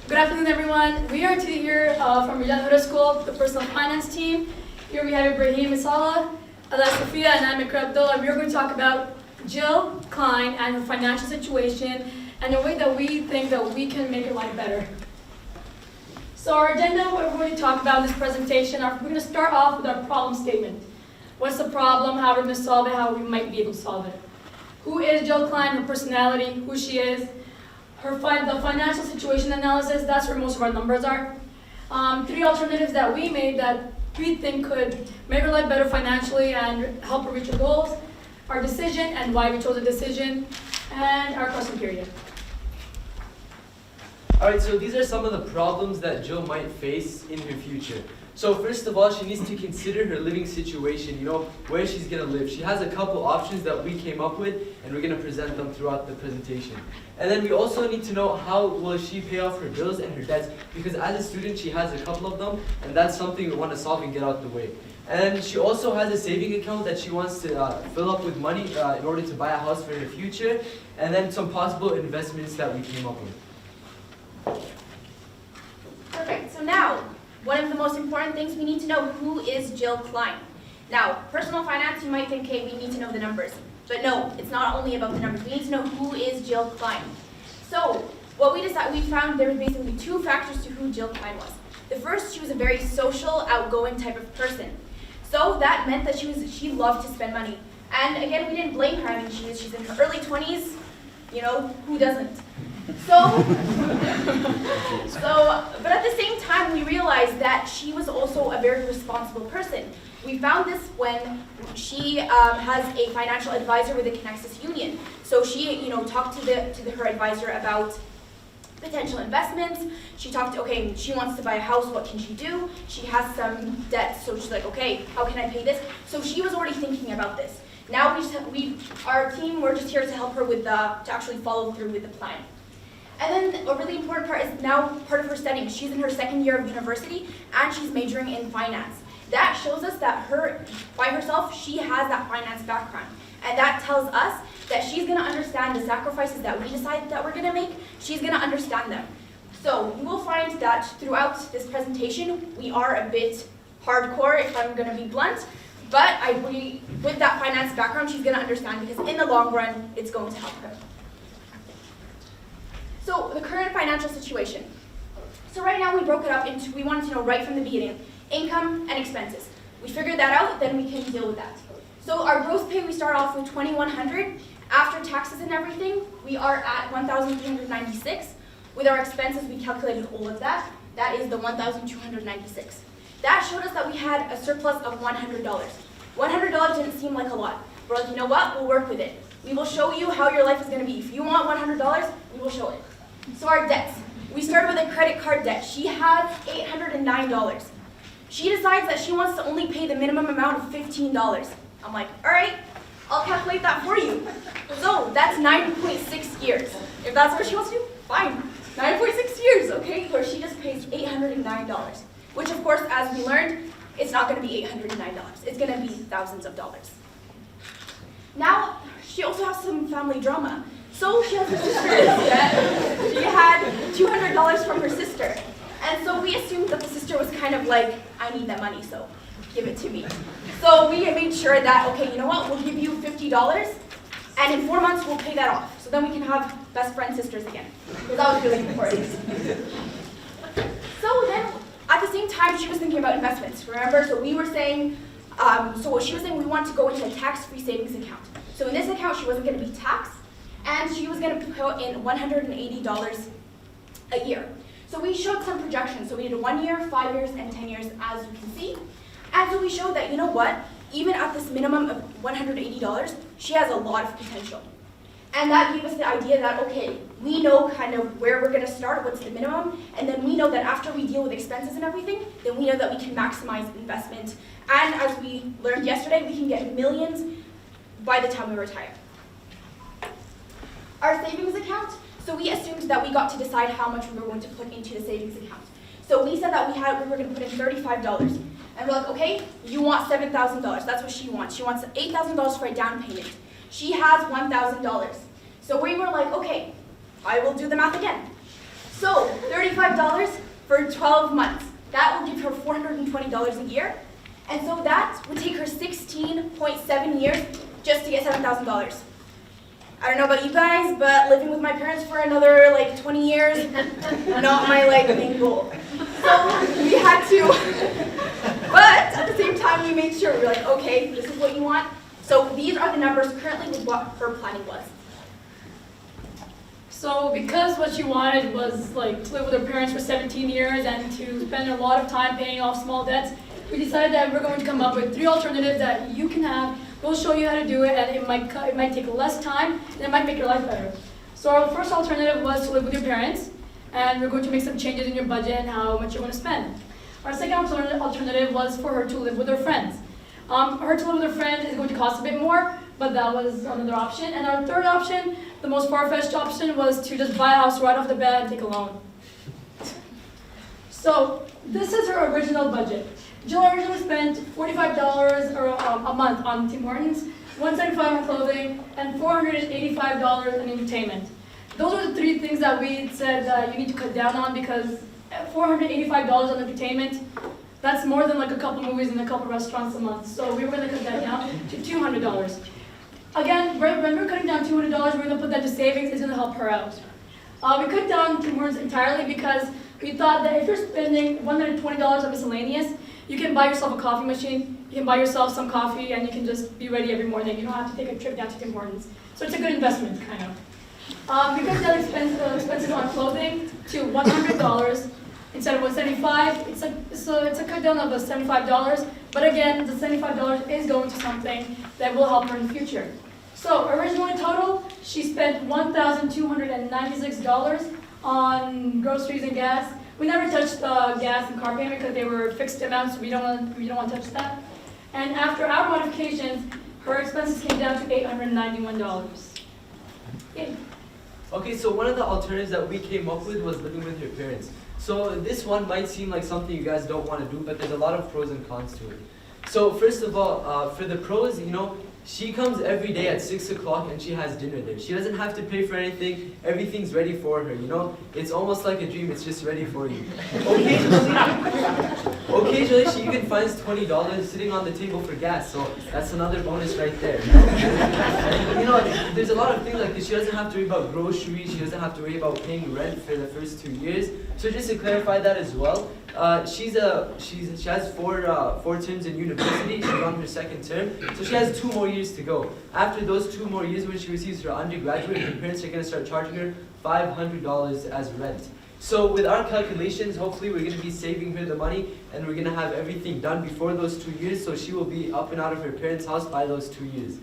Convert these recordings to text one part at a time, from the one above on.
Good afternoon, everyone. We are here from Regina Huda School, the personal finance team. Here we have Ibrahim Isala, Ala Sofia, and I'm Ikra Abdullah. We are going to talk about Jill Klein and her financial situation and the way that we think that we can make her life better. So our agenda, what we're going to talk about in this presentation, we're going to start off with our problem statement. What's the problem, how we're going to solve it, how we might be able to solve it. Who is Jill Klein, her personality, who she is, the financial situation analysis, that's where most of our numbers are. 3 alternatives that we made that we think could make her life better financially and help her reach her goals, our decision and why we chose a decision, and our question period. Alright, so these are some of the problems that Jill might face in her future. So first of all, she needs to consider her living situation, where she's going to live. She has a couple options that we came up with, and we're going to present them throughout the presentation. And then we also need to know how will she pay off her bills and her debts, because as a student she has a couple of them, and that's something we want to solve and get out the way. And she also has a saving account that she wants to fill up with money in order to buy a house for her future, and then some possible investments that we came up with. Perfect. So now, one of the most important things we need to know, who is Jill Klein? Now, personal finance, you might think, hey, we need to know the numbers. But no, it's not only about the numbers. We need to know who is Jill Klein. So, what we found there were basically 2 factors to who Jill Klein was. The first, she was a very social, outgoing type of person. So that meant that she loved to spend money. And again, we didn't blame her. I mean, she's in her early 20s. Who doesn't? But at the same time, we realized that she was also a very responsible person. We found this when she has a financial advisor with the Connexus Union. So she, talked to her advisor about potential investments. She talked, okay, she wants to buy a house, what can she do? She has some debt, so she's like, okay, how can I pay this? So she was already thinking about this. Now our team, we're just here to help her with to actually follow through with the plan. And then a really important part is now part of her studying. She's in her 2nd year of university and she's majoring in finance. That shows us that by herself, she has that finance background. And that tells us that she's going to understand the sacrifices that we decided that we're going to make. She's going to understand them. So you will find that throughout this presentation, we are a bit hardcore, if I'm going to be blunt. But with that finance background, she's going to understand because in the long run, it's going to help her. So the current financial situation. So right now we broke it up into, we wanted to know right from the beginning, income and expenses. We figured that out, then we can deal with that. So our gross pay, we start off with $2,100. After taxes and everything, we are at $1,396. With our expenses, we calculated all of that. That is the $1,296. That showed us that we had a surplus of $100. $100 didn't seem like a lot. We're like, you know what, we'll work with it. We will show you how your life is going to be. If you want $100, we will show it. So our debts. We started with a credit card debt. She has $809. She decides that she wants to only pay the minimum amount of $15. I'm like, all right, I'll calculate that for you. So that's 9.6 years. If that's what she wants to do, fine. 9.6 years, okay? Where she just pays $809. Which of course, as we learned, it's not going to be $809. It's going to be thousands of dollars. Now, she also has some family drama. So she has her sister's debt. She had $200 from her sister. And so we assumed that the sister was kind of like, I need that money, so give it to me. So we made sure that, okay, you know what, we'll give you $50, and in 4 months we'll pay that off. So then we can have best friend sisters again. Because that was really important. So then, at the same time, she was thinking about investments, remember? So we were saying, she was saying we want to go into a tax-free savings account. So in this account, she wasn't going to be taxed, and she was going to put in $180 a year. So we showed some projections. So we did 1 year, 5 years, and 10 years, as you can see. And so we showed that, you know what, even at this minimum of $180, she has a lot of potential. And that gave us the idea that, okay, we know kind of where we're going to start, what's the minimum, and then we know that after we deal with expenses and everything, then we know that we can maximize investment. And as we learned yesterday, we can get millions by the time we retire. Our savings account, so we assumed that we got to decide how much we were going to put into the savings account. So we said that we were going to put in $35. And we're like, okay, you want $7,000. That's what she wants. She wants $8,000 for a down payment. She has $1,000. So we were like, okay, I will do the math again. So So $35 for 12 months. That will give her $420 a year. And so that would take her 16.7 years just to get $7,000. I don't know about you guys, but living with my parents for another like 20 years, not my like main goal. So we had to, but at the same time we made sure, we were like, okay, this is what you want. So these are the numbers currently with what her planning was. So because what she wanted was like to live with her parents for 17 years and to spend a lot of time paying off small debts, we decided that we're going to come up with 3 alternatives that you can have. We'll show you how to do it, and it might take less time, and it might make your life better. So our first alternative was to live with your parents, and we're going to make some changes in your budget and how much you're going to spend. Our second alternative was for her to live with her friends. Her to live with her friends is going to cost a bit more, but that was another option. And our third option, the most far-fetched option, was to just buy a house right off the bat and take a loan. So this is her original budget. Jill originally spent $45 a month on Tim Hortons, $175 on clothing, and $485 on entertainment. Those are the 3 things that we said you need to cut down on, because $485 on entertainment, that's more than like a couple movies and a couple restaurants a month. So we were going to cut that down to $200. Again, when we're cutting down $200, we're going to put that to savings. It's going to help her out. We cut down Tim Hortons entirely because we thought that if you're spending $120 on miscellaneous, you can buy yourself a coffee machine, you can buy yourself some coffee, and you can just be ready every morning. You don't have to take a trip down to Tim Hortons. So it's a good investment, kind of. We cut down expenses on clothing to $100 instead of $175. It's a cut down of $75. But again, the $75 is going to something that will help her in the future. So originally total, she spent $1,296 on groceries and gas. We never touched gas and car payment because they were fixed amounts, so we don't want to touch that. And after our modifications, her expenses came down to $891. Yay. Okay, so one of the alternatives that we came up with was living with your parents. So this one might seem like something you guys don't want to do, but there's a lot of pros and cons to it. So first of all, for the pros, she comes every day at 6 o'clock and she has dinner there. She doesn't have to pay for anything. Everything's ready for her, It's almost like a dream. It's just ready for you. Occasionally she even finds $20 sitting on the table for gas. So that's another bonus right there. And, there's a lot of things like this. She doesn't have to worry about groceries. She doesn't have to worry about paying rent for the first 2 years. So just to clarify that as well, she has four terms in university. She's on her 2nd term, so she has 2 more years to go. After those 2 more years, when she receives her undergraduate, her parents are going to start charging her $500 as rent. So with our calculations, hopefully we're going to be saving her the money, and we're going to have everything done before those 2 years, so she will be up and out of her parents' house by those 2 years.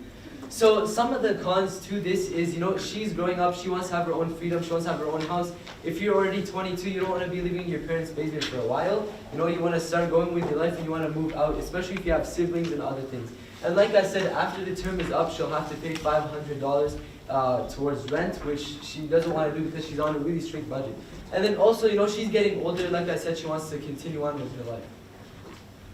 So some of the cons to this is, she's growing up, she wants to have her own freedom, she wants to have her own house. If you're already 22, you don't want to be living in your parents' basement for a while. You want to start going with your life and you want to move out, especially if you have siblings and other things. And like I said, after the term is up, she'll have to pay $500 towards rent, which she doesn't want to do because she's on a really strict budget. And then also, she's getting older, like I said, she wants to continue on with her life.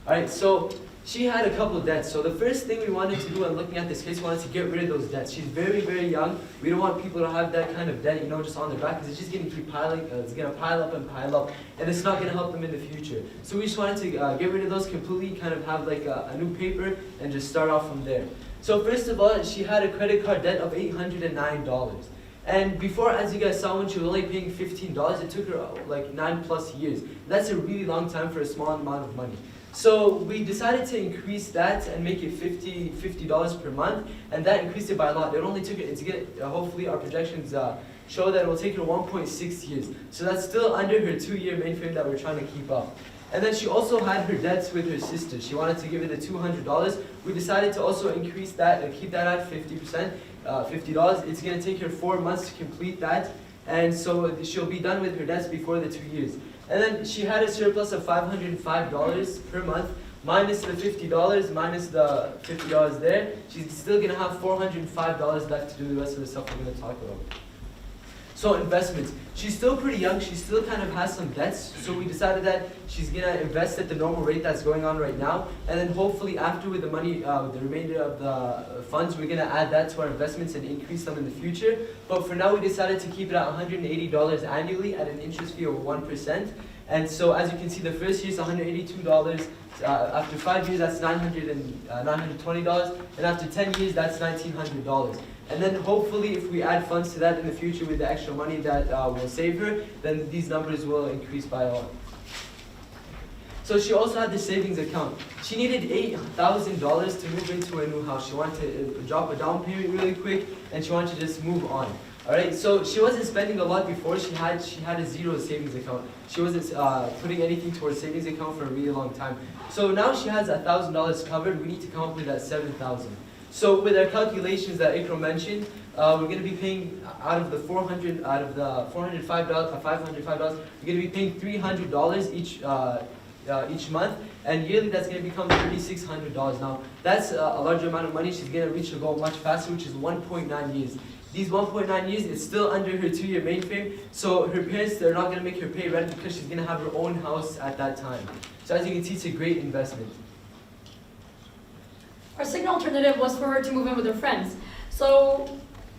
Alright, so she had a couple debts. So the first thing we wanted to do when looking at this case, we wanted to get rid of those debts. She's very, very young. We don't want people to have that kind of debt, just on their back, because it's just going to keep piling, it's going to pile up, and it's not going to help them in the future. So we just wanted to get rid of those completely, kind of have like a new paper, and just start off from there. So first of all, she had a credit card debt of $809. And before, as you guys saw, when she was only paying $15, it took her like 9+ years. That's a really long time for a small amount of money. So we decided to increase that and make it $50 per month, and that increased it by a lot. It only took it, hopefully our projections show that it will take her 1.6 years. So that's still under her 2-year mainframe that we're trying to keep up. And then she also had her debts with her sister. She wanted to give her the $200. We decided to also increase that and keep that at 50%, $50. It's going to take her 4 months to complete that, and so she'll be done with her debts before the 2 years. And then she had a surplus of $505 per month, minus the $50, minus the $50 there. She's still going to have $405 left to do the rest of the stuff we're going to talk about. So investments. She's still pretty young, she still kind of has some debts, so we decided that she's gonna invest at the normal rate that's going on right now, and then hopefully after with the money, the remainder of the funds, we're gonna add that to our investments and increase them in the future. But for now, we decided to keep it at $180 annually at an interest fee of 1%. And so as you can see, the first year is $182. After 5 years, that's $920, and after 10 years, that's $1,900. And then hopefully, if we add funds to that in the future with the extra money that will save her, then these numbers will increase by a lot. So she also had the savings account. She needed $8,000 to move into a new house. She wanted to drop a down payment really quick, and she wanted to just move on. All right, so she wasn't spending a lot before. She had a zero savings account. She wasn't putting anything towards savings account for a really long time. So now she has $1,000 covered. We need to come up with that $7,000. So with our calculations that Ikram mentioned, we're going to be paying out of the $405, $505. We're going to be paying $300 each month, and yearly that's going to become $3,600. Now that's a larger amount of money. She's going to reach her goal much faster, which is 1.9 years. These 1.9 years is still under her 2-year mainframe, so her parents, they're not going to make her pay rent because she's going to have her own house at that time. So as you can see, it's a great investment. Our second alternative was for her to move in with her friends. So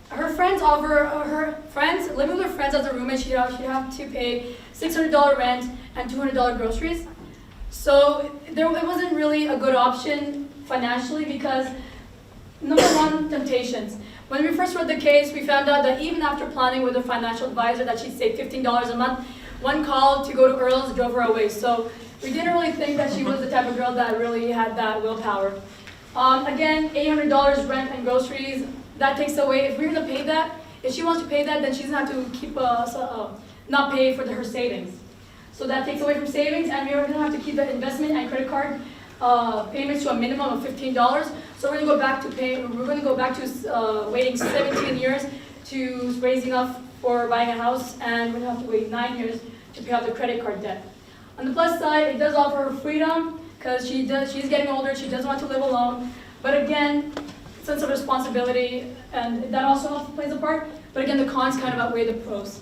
her friends living with her friends as a roommate, she'd have to pay $600 rent and $200 groceries. So it wasn't really a good option financially because, number one, temptations. When we first read the case, we found out that even after planning with a financial advisor that she'd save $15 a month, one call to go to Earl's drove her away. So we didn't really think that she was the type of girl that really had that willpower. Again, $800 rent and groceries, that takes away. If we're going to pay that, if she wants to pay that, then she's going to have to keep not pay for her savings. So that takes away from savings, and we're going to have to keep the investment and credit card payments to a minimum of $15. So we're going to go back to waiting 17 years to raise enough for buying a house, and we're going to have to wait 9 years to pay off the credit card debt. On the plus side, it does offer her freedom because she's getting older. She does want to live alone, but again, sense of responsibility, and that also plays a part. But again, the cons kind of outweigh the pros.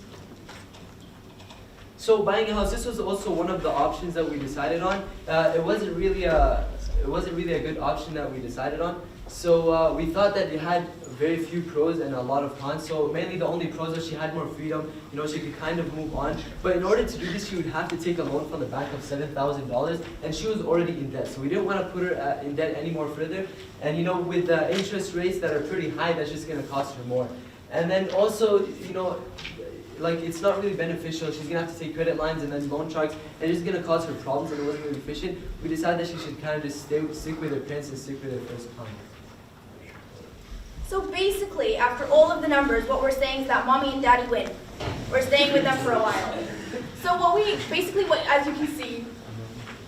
So buying a house, this was also one of the options that we decided on. It wasn't really a good option that we decided on. So we thought that it had very few pros and a lot of cons. So mainly the only pros was she had more freedom. You know, she could kind of move on. But in order to do this, she would have to take a loan from the bank of $7,000, and she was already in debt. So we didn't want to put her in debt any more further. And you know, with the interest rates that are pretty high, that's just going to cost her more. And then also, you know, like it's not really beneficial. She's gonna have to take credit lines and then loan sharks, and it's just gonna cause her problems, and it wasn't really efficient. We decided that she should kind of just stick with her parents and stick with her first plan. So basically, after all of the numbers, what we're saying is that mommy and daddy win. We're staying with them for a while. So as you can see,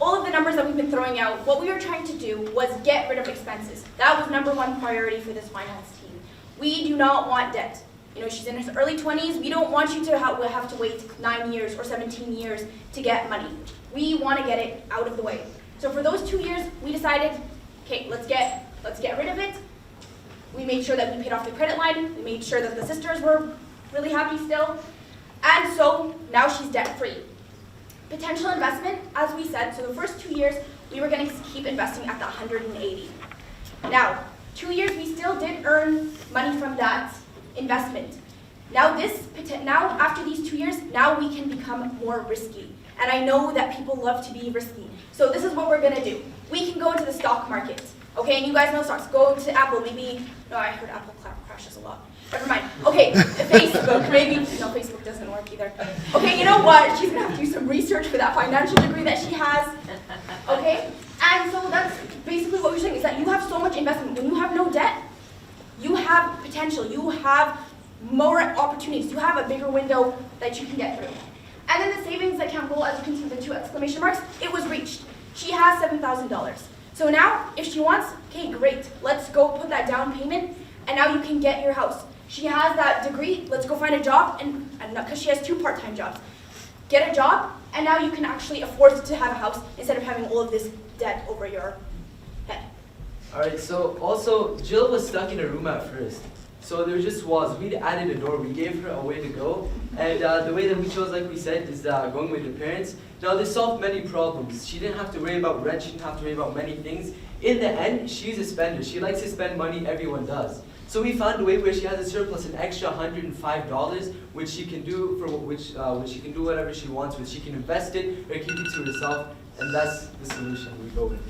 all of the numbers that we've been throwing out, what we were trying to do was get rid of expenses. That was number one priority for this finance team. We do not want debt. You know, she's in her early 20s. We don't want you to have to wait 9 years or 17 years to get money. We want to get it out of the way. So for those 2 years, we decided, okay, let's get rid of it. We made sure that we paid off the credit line. We made sure that the sisters were really happy still. And so now she's debt-free. Potential investment, as we said, so the first 2 years, we were going to keep investing at the 180. Now, 2 years, we still did earn money from that investment. Now after these 2 years, now we can become more risky. And I know that people love to be risky. So this is what we're gonna do. We can go into the stock market. Okay, and you guys know stocks. Go to Apple, maybe, no, I heard Apple crashes a lot. Never mind. Okay, Facebook, maybe, no, Facebook doesn't work either. Okay, you know what? She's gonna have to do some research for that financial degree that she has. Okay, and so that's basically what we're saying, is that you have so much investment. When you have no debt, you have potential, you have more opportunities, you have a bigger window that you can get through. And then the savings account goal, as you can see the 2 exclamation marks, it was reached. She has $7,000. So now, if she wants, okay, great, let's go put that down payment, and now you can get your house. She has that degree, let's go find a job, and because she has 2 part-time jobs. Get a job, and now you can actually afford to have a house instead of having all of this debt over your head. Alright, so also, Jill was stuck in a room at first. So there just was. We added a door. We gave her a way to go. And the way that we chose, like we said, is going with the parents. Now, this solved many problems. She didn't have to worry about rent. She didn't have to worry about many things. In the end, she's a spender. She likes to spend money. Everyone does. So we found a way where she has a surplus, an extra $105, which she can do which she can do whatever she wants with. She can invest it or keep it to herself, and that's the solution we go with.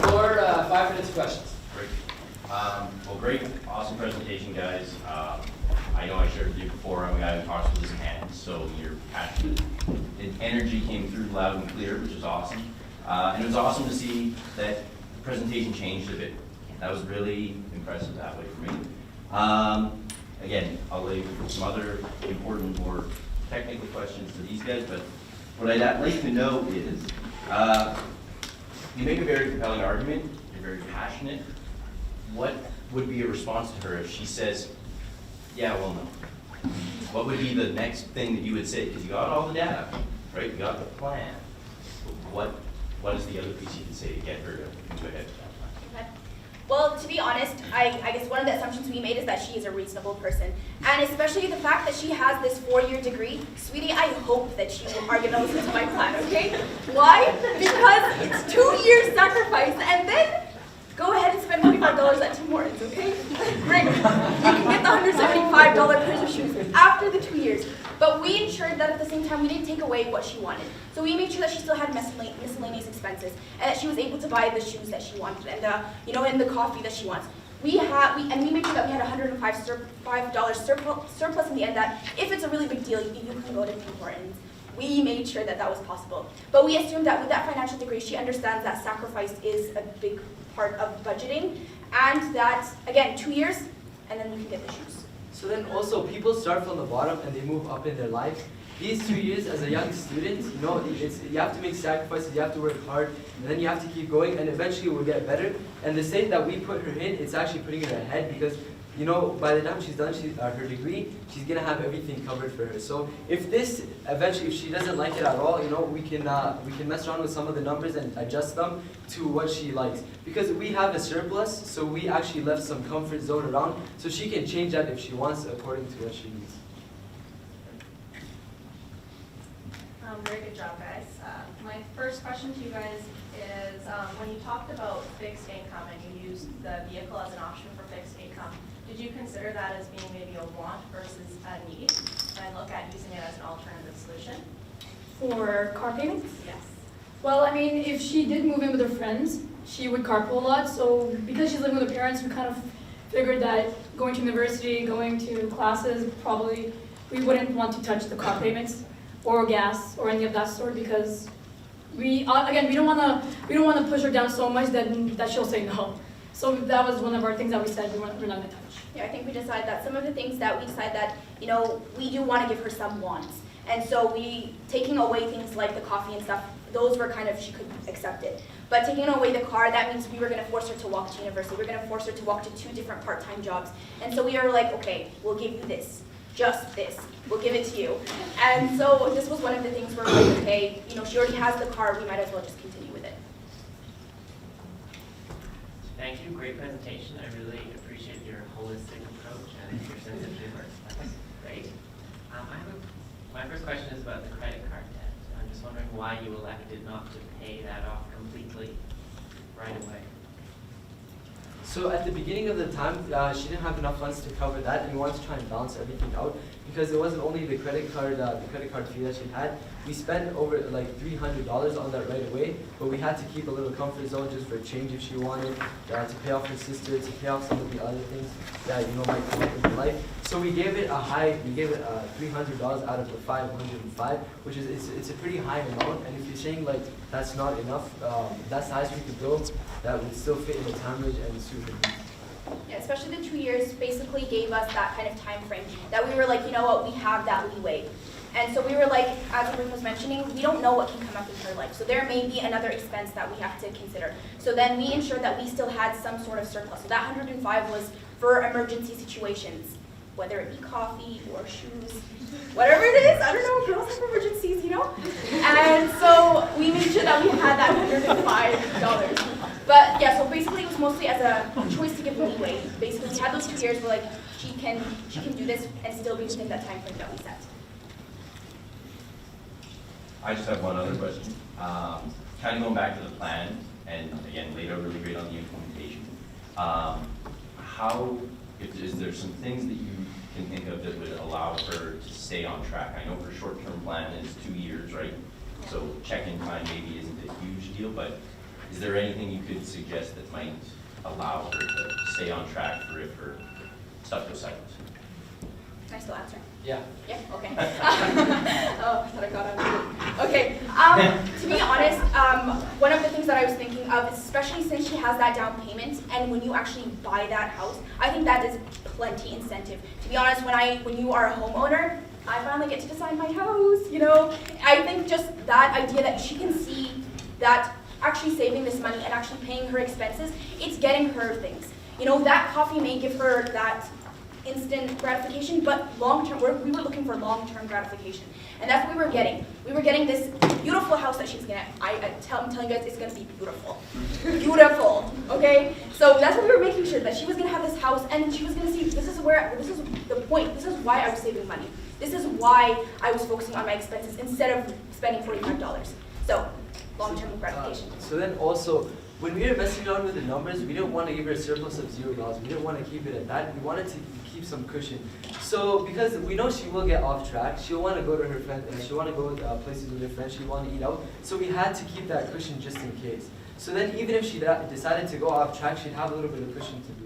For 5 minutes questions. Great. Well, great, awesome presentation, guys. I know I shared with you before, I'm a guy who talks with his hands, so your passion and energy came through loud and clear, which is awesome. And it was awesome to see that the presentation changed a bit. That was really impressive that way for me. Again, I'll leave some other important, more technical questions to these guys, but what I'd like to know is, you make a very compelling argument, you're very passionate. What would be a response to her if she says, yeah, well, no? What would be the next thing that you would say? Because you got all the data, right? You got the plan. What is the other piece you can say to get her to go ahead with that plan? Okay. Well, to be honest, I guess one of the assumptions we made is that she is a reasonable person. And especially the fact that she has this 4-year degree. Sweetie, I hope that you are going to listen to my plan, okay? Why? Because it's 2 years sacrifice, and then go ahead and spend $25 at Tim Hortons, okay? Great. You can get the $175 pair of shoes after the 2 years. But we ensured that at the same time we didn't take away what she wanted. So we made sure that she still had miscellaneous expenses and that she was able to buy the shoes that she wanted and and the coffee that she wants. We made sure that we had $105 surplus in the end, that if it's a really big deal, you can go to Tim Hortons. We made sure that that was possible. But we assumed that with that financial degree, she understands that sacrifice is a big part of budgeting, and that, again, 2 years, and then we can get the shoes. So then also, people start from the bottom and they move up in their life. These 2 years as a young student, you have to make sacrifices, you have to work hard, and then you have to keep going, and eventually it will get better. And the state that we put her in, it's actually putting her ahead, because by the time she's done her degree, she's gonna have everything covered for her. So if she doesn't like it at all, we can mess around with some of the numbers and adjust them to what she likes. Because we have a surplus, so we actually left some comfort zone around, so she can change that if she wants according to what she needs. Very good job, guys. My first question to you guys is, when you talked about fixed income and you used the vehicle as an option for fixed income, did you consider that as being maybe a want versus a need, and look at using it as an alternative solution? For car payments? Yes. Well, I mean, if she did move in with her friends, she would carpool a lot. So because she's living with her parents, we kind of figured that going to university, going to classes, probably we wouldn't want to touch the car payments or gas or any of that sort, because we don't want to push her down so much that she'll say no. So that was one of our things that we said we're not going to touch. Yeah, I think we decided that some of the things that we decided that, we do want to give her some wants. And so taking away things like the coffee and stuff, those were kind of, she could accept it. But taking away the car, that means we were going to force her to walk to university. We're going to force her to walk to 2 different part-time jobs. And so we are like, okay, we'll give you this. Just this. We'll give it to you. And so this was one of the things where we're like, okay, she already has the car, we might as well just continue with it. Thank you, great presentation. I really appreciate your holistic approach and your sense of humor. That's great. My first question is about the credit card debt. I'm just wondering why you elected not to pay that off completely right away. So at the beginning of the time, she didn't have enough funds to cover that, and we wanted to try and balance everything out, because it wasn't only the credit card fee that she had. We spent over like $300 on that right away, but we had to keep a little comfort zone just for a change if she wanted, to pay off her sister, to pay off some of the other things that might come up in her life. So we gave it $300 out of the 505, which is it's a pretty high amount. And if you're saying like that's not enough, that's the highest we could go. That would still fit in the time range and suit her needs. Yeah, especially the 2 years basically gave us that kind of time frame that we were like, you know what, we have that leeway. And so we were like, as Ruth was mentioning, we don't know what can come up in her life. So there may be another expense that we have to consider. So then we ensured that we still had some sort of surplus. So that 105 was for emergency situations. whether it be coffee or shoes, whatever it is, I don't know, girls have emergencies, you know? And so we made sure that we had that $105. But yeah, so basically it was mostly as a choice to give leeway. Basically we had those 2 years where like she can do this and still be within that time frame that we set. I just have one other question. Kind of going back to the plan, and again, laid out really great on the implementation. Is there some things that you can think of that would allow her to stay on track? I know her short-term plan is 2 years, right? So check-in time maybe isn't a huge deal, but is there anything you could suggest that might allow her to stay on track for if her stuff goes sideways? Can I still answer? Yeah. Yeah, okay. Oh, I thought I got on. Okay, to be honest, one of the things that I was thinking of, is especially since she has that down payment, and when you actually buy that house, I think that is plenty incentive. To be honest, when you are a homeowner, I finally get to design my house, you know? I think just that idea that she can see that actually saving this money and actually paying her expenses, it's getting her things. You know, that coffee may give her that instant gratification, but long-term, we were looking for long-term gratification. And that's what we were getting. We were getting this beautiful house that she's gonna, I'm telling you guys, it's gonna be beautiful. Beautiful, okay? So that's what we were making sure, that she was gonna have this house, and she was gonna see, this is the point, this is why I was saving money. This is why I was focusing on my expenses instead of spending $45. So, long-term gratification. So then also, when we were messing around with the numbers, we didn't want to give her a surplus of $0. We didn't want to keep it at that. We wanted to keep some cushion. So because we know she will get off track, she'll want to go to her friends, she'll want to go places with her friends, she'll want to eat out. So we had to keep that cushion just in case. So then even if she decided to go off track, she'd have a little bit of cushion to do